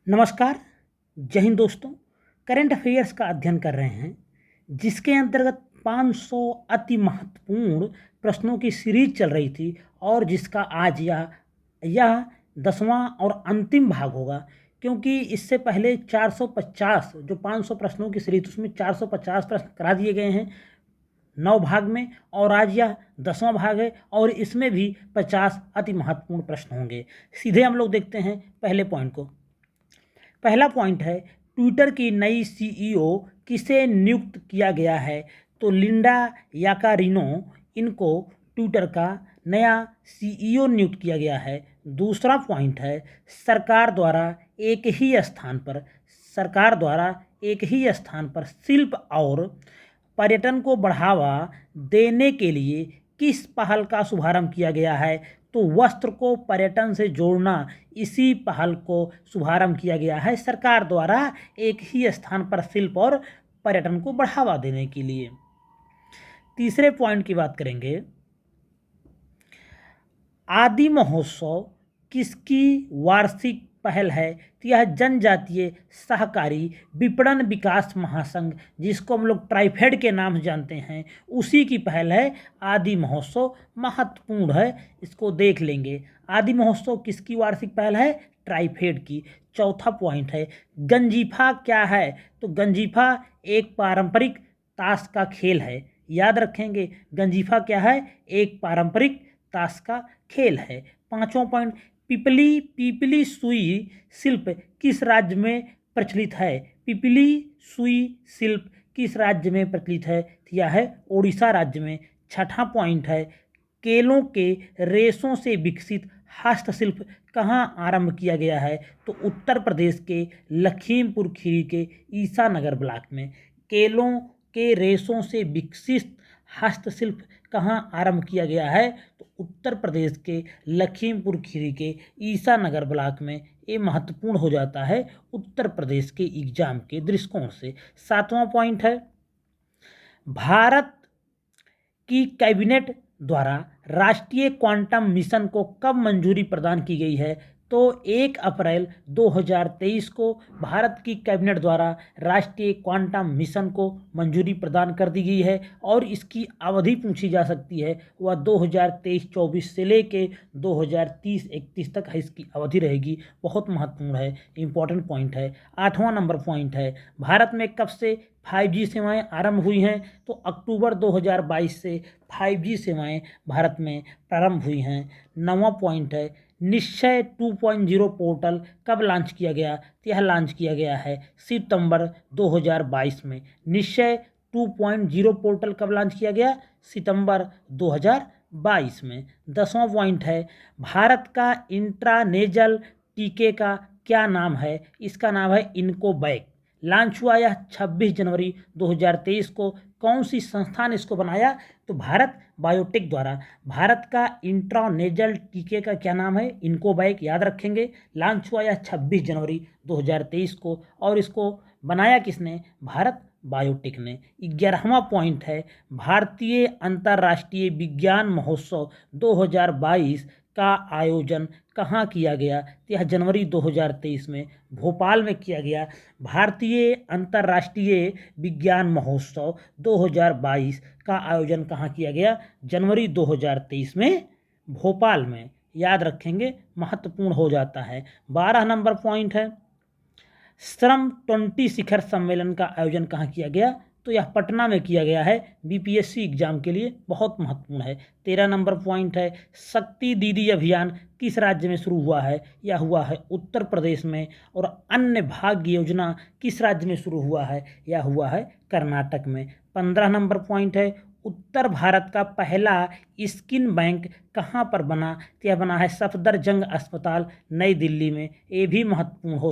नमस्कार। जय हिंद दोस्तों। करंट अफेयर्स का अध्ययन कर रहे हैं जिसके अंतर्गत 500 अति महत्वपूर्ण प्रश्नों की सीरीज चल रही थी और जिसका आज यह 10वां और अंतिम भाग होगा, क्योंकि इससे पहले 450 जो 500 प्रश्नों की सीरीज उसमें 450 प्रश्न करा दिए गए हैं 9 भाग में, और आज यह 10वां भाग है और इसमें भी 50 अति महत्वपूर्ण प्रश्न होंगे। सीधे हम लोग देखते हैं पहले पॉइंट को। पहला पॉइंट है, ट्विटर की नई सीईओ किसे नियुक्त किया गया है? तो लिंडा याकारिनो, इनको ट्विटर का नया सीईओ नियुक्त किया गया है। दूसरा पॉइंट है, सरकार द्वारा एक ही स्थान पर शिल्प और पर्यटन को बढ़ावा देने के लिए किस पहल का शुभारंभ किया गया है? तो वस्त्र को पर्यटन से जोड़ना, इसी पहल को शुभारंभ किया गया है सरकार द्वारा एक ही स्थान पर शिल्प और पर्यटन को बढ़ावा देने के लिए। तीसरे पॉइंट की बात करेंगे, आदि महोत्सव किसकी वार्षिक पहल है? तो यह जनजातीय सहकारी विपणन विकास महासंघ, जिसको हम लोग ट्राइफेड के नाम से जानते हैं, उसी की पहल है। आदि महोत्सव महत्वपूर्ण है, इसको देख लेंगे। आदि महोत्सव किसकी वार्षिक पहल है? ट्राइफेड की। चौथा पॉइंट है, गंजीफा क्या है? तो गंजीफा एक पारंपरिक ताश का खेल है। याद रखेंगे, गंजीफा क्या है? एक पारंपरिक ताश का खेल है। पांचवा पॉइंट, पिपली सुई शिल्प किस राज्य में प्रचलित है? पिपली सुई शिल्प किस राज्य में प्रचलित है? यह है ओडिशा राज्य में। छठा पॉइंट है, केलों के रेशों से विकसित हस्तशिल्प कहाँ आरंभ किया गया है? तो उत्तर प्रदेश के लखीमपुर खीरी के ईसानगर ब्लॉक में। केलों के रेशों से विकसित हस्तशिल्प कहाँ आरंभ किया गया है? तो उत्तर प्रदेश के लखीमपुर खीरी के ईसानगर ब्लॉक में। ये महत्वपूर्ण हो जाता है उत्तर प्रदेश के एग्जाम के दृष्टिकोण से। सातवां पॉइंट है, भारत की कैबिनेट द्वारा राष्ट्रीय क्वांटम मिशन को कब मंजूरी प्रदान की गई है? तो 1 अप्रैल 2023 को भारत की कैबिनेट द्वारा राष्ट्रीय क्वांटम मिशन को मंजूरी प्रदान कर दी गई है और इसकी अवधि पूछी जा सकती है, वह 2023-24 से लेके 2030-31 तक है, इसकी अवधि रहेगी। बहुत महत्वपूर्ण है, इंपॉर्टेंट पॉइंट है। 8वां नंबर पॉइंट है, भारत में कब से 5G सेवाएं आरंभ हुई हैं? तो अक्टूबर 2022 से 5G सेवाएं भारत में प्रारंभ हुई हैं। 9वां पॉइंट है, निश्चय 2.0 पोर्टल कब लॉन्च किया गया? तो यह लॉन्च किया गया है सितंबर 2022 में। निश्चय 2.0 पोर्टल कब लॉन्च किया गया? सितंबर 2022 में। 10वां पॉइंट है, भारत का इंट्रानेजल टीके का क्या नाम है? इसका नाम है इनकोवैक। लॉन्च हुआ यह 26 जनवरी 2023 को। कौन सी संस्था ने इसको बनाया? तो भारत बायोटेक द्वारा। भारत का इंट्रानेजल टीके का क्या नाम है? इनकोवैक। याद रखेंगे, लॉन्च हुआ यह 26 जनवरी 2023 को और इसको बनाया किसने? भारत बायोटेक ने। 11वां पॉइंट है, भारतीय अंतर्राष्ट्रीय विज्ञान महोत्सव 2022 का आयोजन कहाँ किया गया? यह जनवरी 2023 में भोपाल में किया गया। भारतीय अंतर्राष्ट्रीय विज्ञान महोत्सव 2022 का आयोजन कहाँ किया गया? जनवरी 2023 में भोपाल में। याद रखेंगे, महत्वपूर्ण हो जाता है। 12 नंबर पॉइंट है, श्रम 20 शिखर सम्मेलन का आयोजन कहाँ किया गया? तो यह पटना में किया गया है, बीपीएससी एग्जाम के लिए बहुत महत्वपूर्ण है। 13 नंबर पॉइंट है, शक्ति दीदी अभियान किस राज्य में शुरू हुआ है? यह हुआ है उत्तर प्रदेश में। और अन्य भाग्य योजना किस राज्य में शुरू हुआ है? यह हुआ है कर्नाटक में। 15 नंबर पॉइंट है, उत्तर भारत का पहला स्किन बैंक कहाँ पर बना? तो यह बना है सफदरजंग अस्पताल नई दिल्ली में। ये भी महत्वपूर्ण हो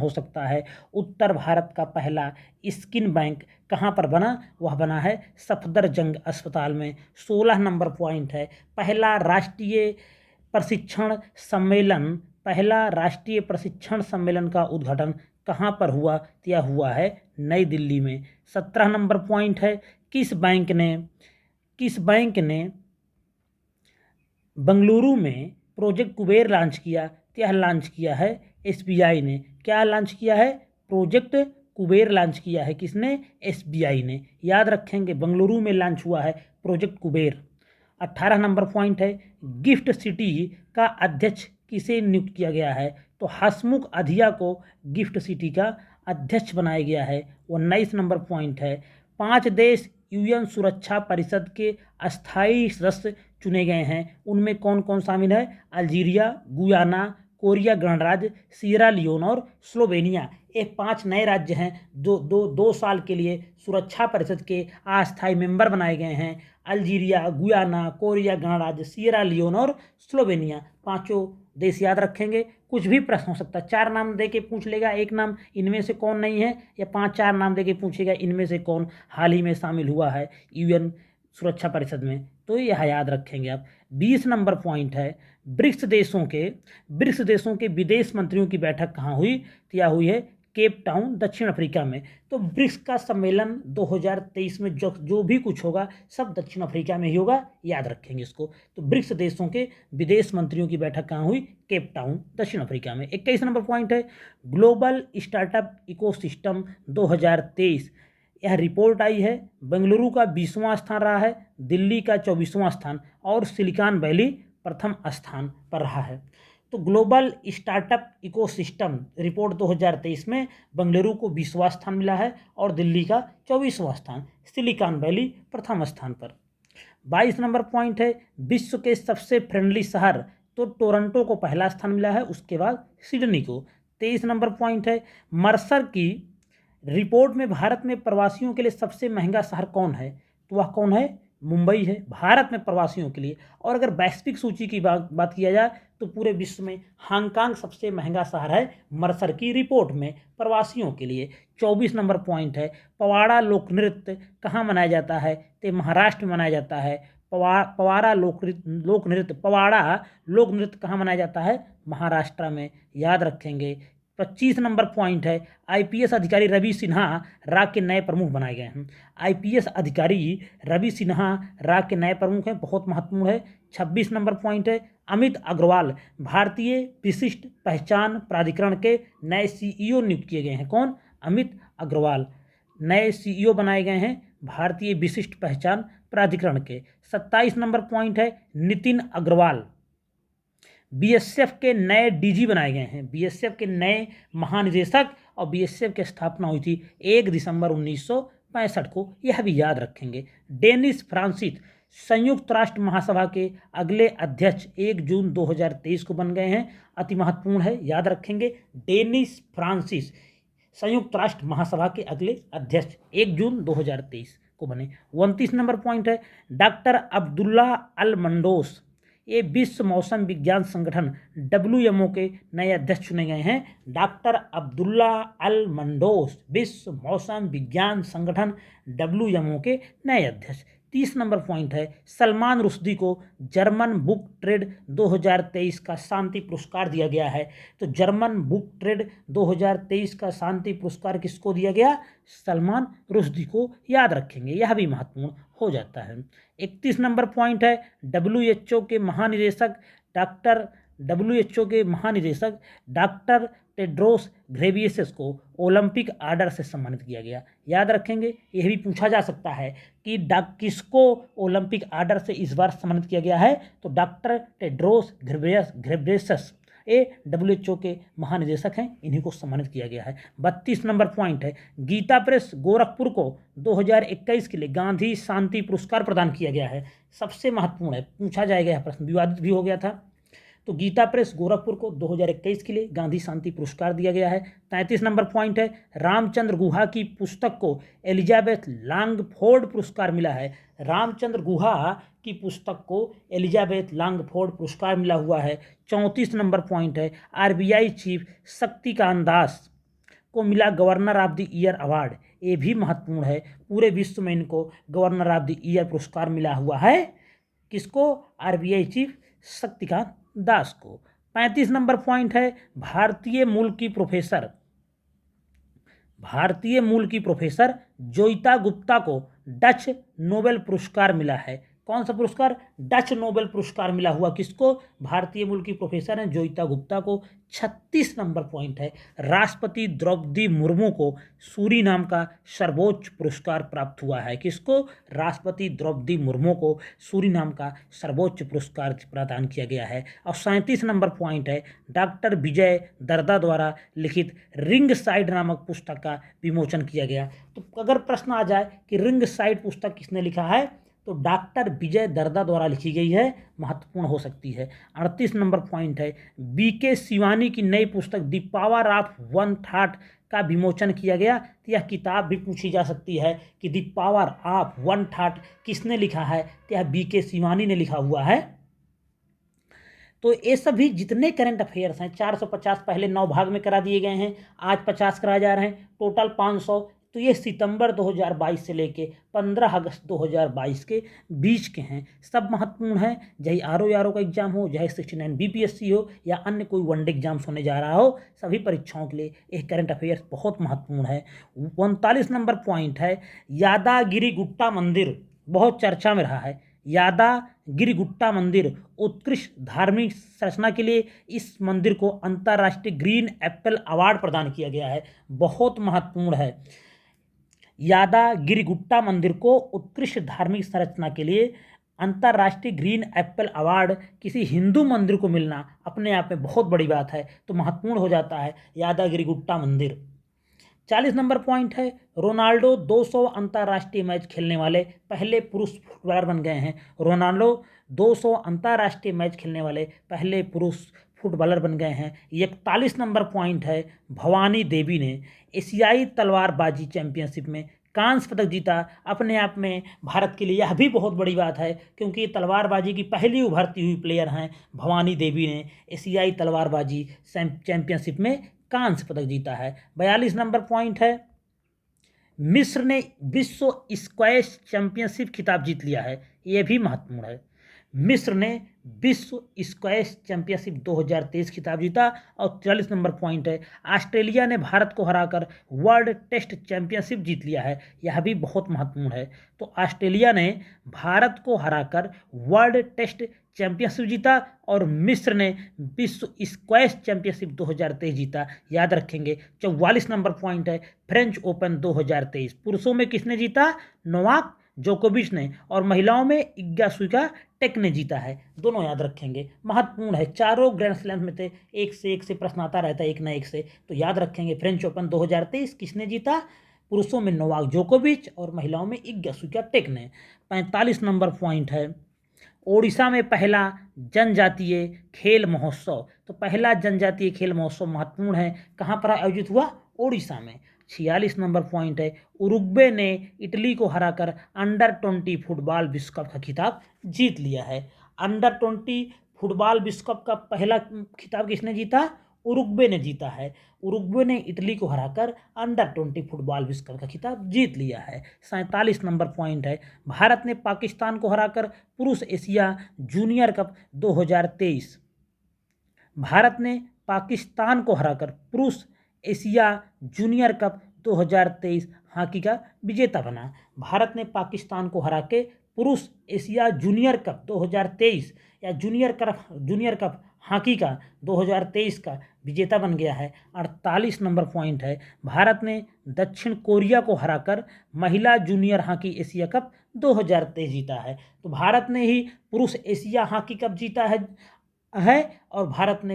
सकता है। उत्तर भारत का पहला स्किन बैंक कहाँ पर बना? वह बना है सफदरजंग अस्पताल में। 16 नंबर पॉइंट है, पहला राष्ट्रीय प्रशिक्षण सम्मेलन का उद्घाटन कहाँ पर हुआ? तो यह हुआ है नई दिल्ली में। 17 नंबर पॉइंट है, किस बैंक ने बेंगलुरु में प्रोजेक्ट कुबेर लॉन्च किया? तो यह लॉन्च किया है एसबीआई ने क्या लॉन्च किया है? प्रोजेक्ट कुबेर लॉन्च किया है। किसने? एसबीआई ने। याद रखेंगे, बेंगलुरु में लॉन्च हुआ है प्रोजेक्ट कुबेर। 18 नंबर पॉइंट है, गिफ्ट सिटी का अध्यक्ष किसे नियुक्त किया गया है? तो हसमुख अधिया को गिफ्ट सिटी का अध्यक्ष बनाया गया है। 19 नंबर पॉइंट है, 5 देश यूएन सुरक्षा परिषद के अस्थायी सदस्य चुने गए हैं। उनमें कौन कौन शामिल है? अल्जीरिया, गुयाना, कोरिया गणराज्य, सियरा लियोन और स्लोवेनिया। ये 5 नए राज्य हैं जो दो साल के लिए सुरक्षा परिषद के अस्थायी मेंबर बनाए गए हैं। अल्जीरिया, गुयाना, कोरिया गणराज्य, सियरा लियोन और स्लोवेनिया, 5 देश याद रखेंगे। कुछ भी प्रश्न हो सकता है, 4 नाम दे के पूछ लेगा, एक नाम इनमें से कौन नहीं है, या 5-4 नाम दे के पूछेगा इनमें से कौन हाल ही में शामिल हुआ है यूएन सुरक्षा परिषद में, तो यह याद रखेंगे आप। 20 नंबर पॉइंट है, ब्रिक्स देशों के विदेश मंत्रियों की बैठक कहाँ हुई? तो यह हुई है केप टाउन, दक्षिण अफ्रीका में। तो ब्रिक्स का सम्मेलन 2023 में जो भी कुछ होगा सब दक्षिण अफ्रीका में ही होगा, याद रखेंगे इसको। तो ब्रिक्स देशों के विदेश मंत्रियों की बैठक कहाँ हुई? केप टाउन, दक्षिण अफ्रीका में। 21 नंबर पॉइंट है, ग्लोबल स्टार्टअप इकोसिस्टम 2023, यह रिपोर्ट आई है। बेंगलुरु का 20वां स्थान रहा है, दिल्ली का 24वां स्थान और सिलिकॉन वैली प्रथम स्थान पर रहा है। तो ग्लोबल स्टार्टअप इकोसिस्टम रिपोर्ट 2023 में बेंगलुरु को 20वां स्थान मिला है और दिल्ली का 24वां स्थान, सिलिकॉन वैली प्रथम स्थान पर। 22 नंबर पॉइंट है, विश्व के सबसे फ्रेंडली शहर, तो टोरंटो को पहला स्थान मिला है, उसके बाद सिडनी को। 23 नंबर पॉइंट है, मर्सर की रिपोर्ट में भारत में प्रवासियों के लिए सबसे महंगा शहर कौन है? तो वह कौन है? मुंबई है, भारत में प्रवासियों के लिए। और अगर वैश्विक सूची की बात किया जाए तो पूरे विश्व में हांगकांग सबसे महंगा शहर है मर्सर की रिपोर्ट में प्रवासियों के लिए। 24 नंबर पॉइंट है, पवाड़ा लोक नृत्य कहाँ मनाया जाता है? तो महाराष्ट्र में मनाया जाता है। पवाड़ा लोक नृत्य कहाँ मनाया जाता है? महाराष्ट्र में, याद रखेंगे। 25 नंबर पॉइंट है, आईपीएस अधिकारी रवि सिन्हा रा के नए प्रमुख बनाए गए हैं। आईपीएस अधिकारी रवि सिन्हा रा के नए प्रमुख हैं, बहुत महत्वपूर्ण है। 26 नंबर पॉइंट है, अमित अग्रवाल भारतीय विशिष्ट पहचान प्राधिकरण के नए सीईओ नियुक्त किए गए हैं। कौन? अमित अग्रवाल नए सीईओ बनाए गए हैं भारतीय विशिष्ट पहचान प्राधिकरण के। 27 नंबर पॉइंट है, नितिन अग्रवाल बीएसएफ के नए डीजी बनाए गए हैं, बीएसएफ के नए महानिदेशक, और बीएसएफ की स्थापना हुई थी 1 दिसंबर 1965 को, यह भी याद रखेंगे। डेनिस फ्रांसिस संयुक्त राष्ट्र महासभा के अगले अध्यक्ष 1 जून 2023 को बन गए हैं, अति महत्वपूर्ण है, याद रखेंगे। डेनिस फ्रांसिस संयुक्त राष्ट्र महासभा के अगले अध्यक्ष 1 जून 2023 को बने। 29 नंबर पॉइंट है, डॉक्टर अब्दुल्ला अल मंडोस, ये विश्व मौसम विज्ञान संगठन WMO के नए अध्यक्ष चुने गए हैं। डॉक्टर अब्दुल्ला अल मंडोस विश्व मौसम विज्ञान संगठन WMO के नए अध्यक्ष। 30 नंबर पॉइंट है, सलमान रुश्दी को जर्मन बुक ट्रेड 2023 का शांति पुरस्कार दिया गया है। तो जर्मन बुक ट्रेड 2023 का शांति पुरस्कार किसको दिया गया? सलमान रुश्दी को, याद रखेंगे, यह भी महत्वपूर्ण हो जाता है। 31 नंबर पॉइंट है, WHO के महानिदेशक डॉक्टर टेड्रोस घेब्रेयेसस को ओलंपिक आर्डर से सम्मानित किया गया। याद रखेंगे, यह भी पूछा जा सकता है कि किसको ओलंपिक आर्डर से इस बार सम्मानित किया गया है? तो डॉक्टर टेड्रोस घेब्रेयेसस, ये WHO के महानिदेशक हैं, इन्हीं को सम्मानित किया गया है। 32 नंबर पॉइंट है, गीता प्रेस गोरखपुर को 2021 के लिए गांधी शांति पुरस्कार प्रदान किया गया है। सबसे महत्वपूर्ण है, पूछा जाएगा, यह प्रश्न विवादित भी हो गया था। तो गीता प्रेस गोरखपुर को 2021 के लिए गांधी शांति पुरस्कार दिया गया है। 33 नंबर पॉइंट है, रामचंद्र गुहा की पुस्तक को एलिजाबेथ लॉन्गफोर्ड पुरस्कार मिला है। रामचंद्र गुहा की पुस्तक को एलिजाबेथ लॉन्गफोर्ड पुरस्कार मिला हुआ है। 34 नंबर पॉइंट है, RBI चीफ शक्तिकांत दास को मिला governor of the year award, ये भी महत्वपूर्ण है, पूरे विश्व में इनको गवर्नर ऑफ द ईयर पुरस्कार मिला हुआ है। किसको? RBI चीफ शक्तिकांत दास को। 35 नंबर पॉइंट है, भारतीय मूल की प्रोफेसर जोइता गुप्ता को डच नोबेल पुरस्कार मिला है। कौन सा पुरस्कार? डच नोबेल पुरस्कार मिला हुआ किसको? भारतीय मूल की प्रोफेसर हैं जोयिता गुप्ता को। 36 नंबर पॉइंट है, राष्ट्रपति द्रौपदी मुर्मू को सूरीनाम का सर्वोच्च पुरस्कार प्राप्त हुआ है। किसको? राष्ट्रपति द्रौपदी मुर्मू को सूरीनाम का सर्वोच्च पुरस्कार प्रदान किया गया है। और 37 नंबर पॉइंट है, डॉक्टर विजय दर्दा द्वारा लिखित रिंग साइड नामक पुस्तक का विमोचन किया गया। तो अगर प्रश्न आ जाए कि रिंग साइड पुस्तक किसने लिखा है, तो डॉक्टर विजय दर्दा द्वारा लिखी गई है, महत्वपूर्ण हो सकती है। 38 नंबर पॉइंट है, बीके शिवानी की नई पुस्तक the power of one thought का विमोचन किया गया। तो यह किताब भी पूछी जा सकती है कि the power of one thought किसने लिखा है, तो यह बीके शिवानी ने लिखा हुआ है। तो ये सभी जितने करंट अफेयर्स हैं 450 पहले 9 भाग में करा दिए गए हैं, आज 50 कराए जा रहे हैं, टोटल 500। तो ये सितंबर 2022 से लेके 15 अगस्त 2022 के बीच के हैं, सब महत्वपूर्ण हैं। चाहे आरओ का एग्जाम हो, चाहे 69 बीपीएससी हो या अन्य कोई वनडे एग्जाम्स होने जा रहा हो, सभी परीक्षाओं के लिए एक करंट अफेयर्स बहुत महत्वपूर्ण है। 39 नंबर पॉइंट है, यादागिरी गुट्टा मंदिर बहुत चर्चा में रहा है। यादागिरी गुट्टा मंदिर उत्कृष्ट धार्मिक संरचना के लिए इस मंदिर को अंतर्राष्ट्रीय ग्रीन एप्पल अवार्ड प्रदान किया गया है, बहुत महत्वपूर्ण है। यादागिरी गुट्टा मंदिर को उत्कृष्ट धार्मिक संरचना के लिए अंतर्राष्ट्रीय ग्रीन एप्पल अवार्ड किसी हिंदू मंदिर को मिलना अपने आप में बहुत बड़ी बात है, तो महत्वपूर्ण हो जाता है यादागिरी गुट्टा मंदिर। 40 नंबर पॉइंट है, रोनाल्डो 200 अंतर्राष्ट्रीय मैच खेलने वाले पहले पुरुष फुटबॉलर बन गए हैं। रोनाल्डो 200 अंतर्राष्ट्रीय मैच खेलने वाले पहले पुरुष फुटबॉलर बन गए हैं। 41 नंबर पॉइंट है, भवानी देवी ने एशियाई तलवारबाजी चैंपियनशिप में कांस्य पदक जीता। अपने आप में भारत के लिए यह भी बहुत बड़ी बात है, क्योंकि तलवारबाजी की पहली उभरती हुई प्लेयर हैं भवानी देवी ने एशियाई तलवारबाजी चैंपियनशिप में कांस्य पदक जीता है। 42 नंबर पॉइंट है, मिस्र ने विश्व स्क्वैश चैंपियनशिप खिताब जीत लिया है, यह भी महत्वपूर्ण है। मिस्र ने विश्व स्क्वैश चैंपियनशिप 2023 खिताब जीता। और 43 नंबर पॉइंट है, ऑस्ट्रेलिया ने भारत को हराकर वर्ल्ड टेस्ट चैंपियनशिप जीत लिया है, यह भी बहुत महत्वपूर्ण है। तो ऑस्ट्रेलिया ने भारत को हराकर वर्ल्ड टेस्ट चैंपियनशिप जीता और मिस्र ने विश्व स्क्वैश चैंपियनशिप 2023 जीता, याद रखेंगे। 44 नंबर पॉइंट है, फ्रेंच ओपन 2023 पुरुषों में किसने जीता? नोवाक जोकोविच ने, और महिलाओं में इग्गा स्वियाटेक ने जीता है, दोनों याद रखेंगे, महत्वपूर्ण है। चारों ग्रैंड स्लैम में से एक से प्रश्न आता रहता है, एक ना एक से, तो याद रखेंगे। फ्रेंच ओपन 2023 किसने जीता? पुरुषों में नोवाक जोकोविच और महिलाओं में इग्गा स्वियाटेक ने। 45 नंबर पॉइंट है, ओडिशा में पहला जनजातीय खेल महोत्सव। तो पहला जनजातीय खेल महोत्सव महत्वपूर्ण है, कहाँ पर आयोजित हुआ? ओडिशा में। 46 नंबर पॉइंट है, उरुग्वे ने इटली को हराकर अंडर 20 फुटबॉल विश्व कप का खिताब जीत लिया है। अंडर 20 फुटबॉल विश्व कप का पहला खिताब किसने जीता? उरुग्वे ने जीता है। उरुग्वे ने इटली को हराकर अंडर 20 फुटबॉल विश्व कप का खिताब जीत लिया है। 47 नंबर पॉइंट है, भारत ने पाकिस्तान को हराकर पुरुष एशिया जूनियर कप 2023 भारत ने पाकिस्तान को हराकर पुरुष एशिया जूनियर कप 2023 हॉकी का विजेता बना। भारत ने पाकिस्तान को हरा के पुरुष एशिया जूनियर कप 2023 या जूनियर कप हॉकी का 2023 का विजेता बन गया है। 48 नंबर पॉइंट है, भारत ने दक्षिण कोरिया को हराकर महिला जूनियर हॉकी एशिया कप 2023 जीता है। तो भारत ने ही पुरुष एशिया हॉकी कप जीता है और भारत ने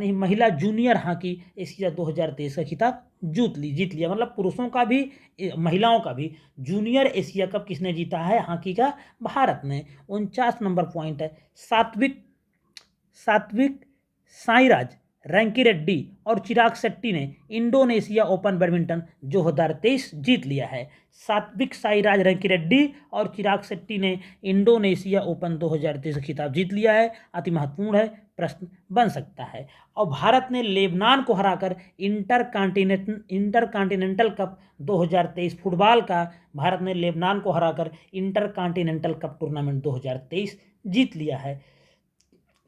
ही महिला जूनियर हॉकी एशिया 2023 का खिताब जीत लिया। मतलब पुरुषों का भी महिलाओं का भी जूनियर एशिया कप किसने जीता है हॉकी का? भारत ने। 49 नंबर पॉइंट है, सात्विक साईराज रैंकीरेड्डी और चिराग शेट्टी ने इंडोनेशिया ओपन बैडमिंटन 2023 जीत लिया है। सात्विक साईराज रैंकीरेड्डी और चिराग शेट्टी ने इंडोनेशिया ओपन 2023 खिताब जीत लिया है, अति महत्वपूर्ण है, प्रश्न बन सकता है। और भारत ने लेबनान को हराकर इंटरकॉन्टिनेंटल कप 2023 फुटबॉल का भारत ने लेबनान को हराकर इंटरकॉन्टिनेंटल कप टूर्नामेंट 2023 जीत लिया है।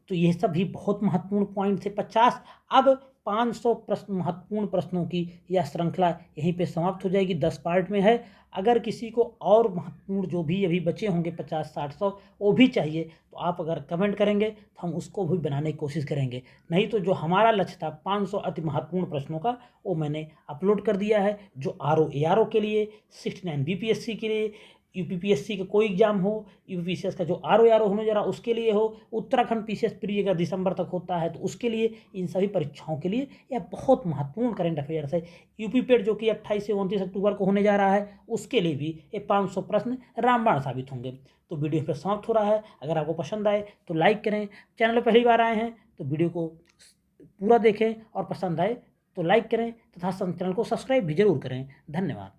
तो ये सब भी बहुत महत्वपूर्ण पॉइंट थे 50। अब 500 प्रश्न महत्वपूर्ण प्रश्नों की यह श्रृंखला यहीं पे समाप्त हो जाएगी, 10 पार्ट में है। अगर किसी को और महत्वपूर्ण जो भी अभी बचे होंगे 50, 60, 100 वो भी चाहिए तो आप अगर कमेंट करेंगे तो हम उसको भी बनाने की कोशिश करेंगे। नहीं तो जो हमारा लक्ष्य था 500 अति महत्वपूर्ण प्रश्नों का वो मैंने अपलोड कर दिया है, जो आरओ एआरओ के लिए, 69 बीपीएससी के लिए, यूपीपीएससी का कोई एग्जाम हो, यूपीपीसीएस का जो आरओ एआरओ होने जा रहा है उसके लिए हो, उत्तराखंड पीसीएस प्री अगर दिसंबर तक होता है तो उसके लिए, इन सभी परीक्षाओं के लिए यह बहुत महत्वपूर्ण करंट अफेयर्स है। यूपी पेड जो कि 28 से 29 अक्टूबर को होने जा रहा है उसके लिए भी ये 500 प्रश्न रामबाण साबित होंगे। तो वीडियो फिर समाप्त हो रहा है। अगर आपको पसंद आए तो लाइक करें, चैनल पर पहली बार आए हैं तो वीडियो को पूरा देखें और पसंद आए तो लाइक करें तथा चैनल को सब्सक्राइब भी जरूर करें। धन्यवाद।